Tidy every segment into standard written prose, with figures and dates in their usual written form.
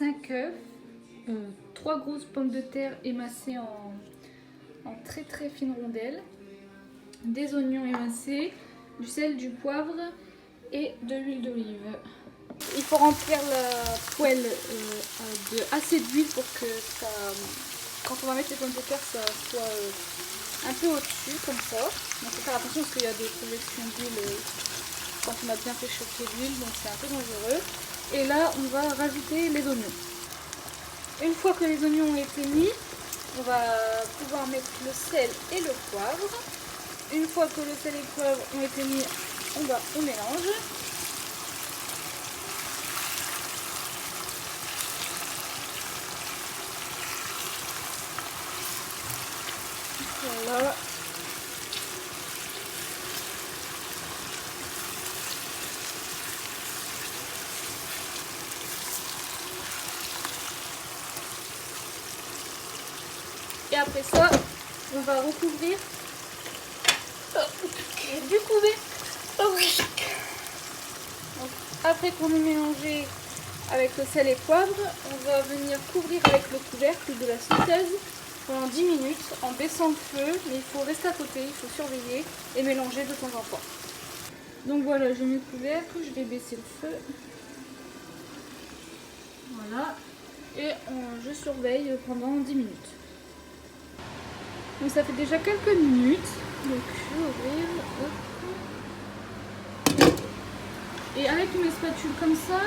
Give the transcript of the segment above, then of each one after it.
5 œufs, 3 grosses pommes de terre émincées en très très fines rondelles, des oignons émincés, du sel, du poivre et de l'huile d'olive. Il faut remplir la poêle de assez d'huile pour que ça, quand on va mettre les pommes de terre, ça soit un peu au-dessus comme ça. Il faut faire attention parce qu'il y a des projections d'huile quand on a bien fait chauffer l'huile, donc c'est un peu dangereux. Et là, on va rajouter les oignons. Une fois que les oignons ont été mis, on va pouvoir mettre le sel et le poivre. Une fois que le sel et le poivre ont été mis, on mélange. Voilà. Et après ça, on va recouvrir du couvercle. Après qu'on ait mélangé avec le sel et poivre, on va venir couvrir avec le couvercle de la sauteuse pendant 10 minutes en baissant le feu, mais il faut rester à côté, il faut surveiller et mélanger de temps en temps. Donc voilà, j'ai mis le couvercle, je vais baisser le feu. Voilà, et je surveille pendant 10 minutes. Donc ça fait déjà quelques minutes, donc je vais ouvrir. Hop. Et avec une spatule comme ça,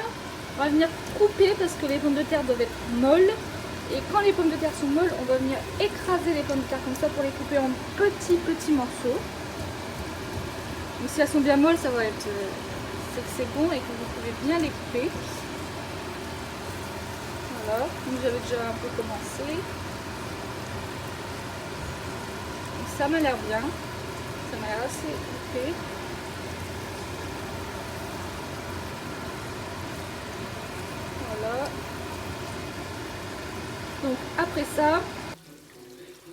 on va venir couper parce que les pommes de terre doivent être molles. Et quand les pommes de terre sont molles, on va venir écraser les pommes de terre comme ça pour les couper en petits morceaux. Donc si elles sont bien molles, ça va être c'est que c'est bon et que vous pouvez bien les couper. Voilà, donc j'avais déjà un peu commencé. Donc ça m'a l'air bien, ça m'a l'air assez coupé. Voilà. Donc après ça,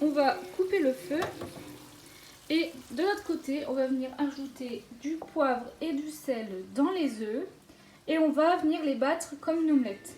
on va couper le feu et de l'autre côté, on va venir ajouter du poivre et du sel dans les œufs et on va venir les battre comme une omelette.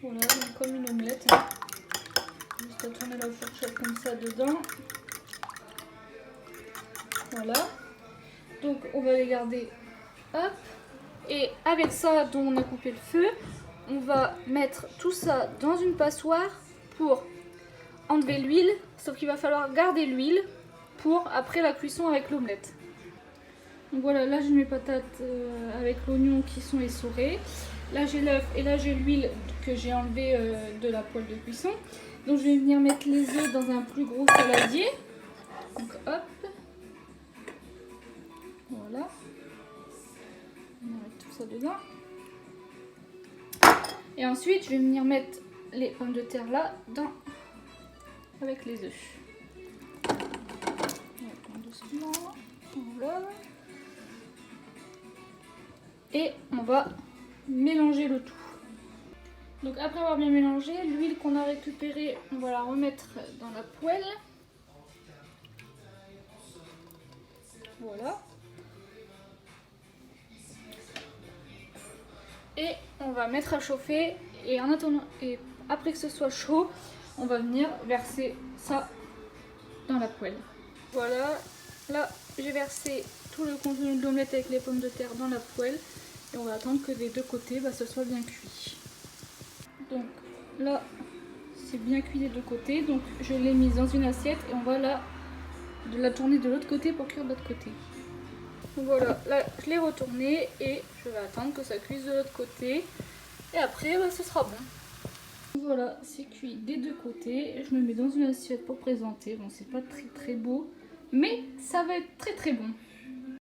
Voilà, donc comme une omelette. Juste à tourner la fourchette comme ça dedans. Voilà. Donc on va les garder. Hop. Et avec ça dont on a coupé le feu, on va mettre tout ça dans une passoire pour enlever l'huile. Sauf qu'il va falloir garder l'huile pour après la cuisson avec l'omelette. Donc voilà, là j'ai mes patates avec l'oignon qui sont essorés. Là j'ai l'œuf et là j'ai l'huile que j'ai enlevé de la poêle de cuisson. Donc je vais venir mettre les œufs dans un plus gros saladier. Donc hop. Voilà. On va mettre tout ça dedans. Et ensuite je vais venir mettre les pommes de terre là dedans avec les œufs. Doucement. Voilà. Et on va mélanger le tout. Donc après avoir bien mélangé, l'huile qu'on a récupérée, on va la remettre dans la poêle. Voilà. Et on va mettre à chauffer et en attendant, et après que ce soit chaud, on va venir verser ça dans la poêle. Voilà, là j'ai versé tout le contenu de l'omelette avec les pommes de terre dans la poêle et on va attendre que des deux côtés ce soit bien cuit. Donc là c'est bien cuit des deux côtés, donc je l'ai mise dans une assiette et on va la tourner de l'autre côté pour cuire de l'autre côté. Donc voilà, là je l'ai retourné et je vais attendre que ça cuise de l'autre côté et après ce sera bon. Voilà, c'est cuit des deux côtés, je me mets dans une assiette pour présenter. Bon, c'est pas très beau, mais ça va être très bon.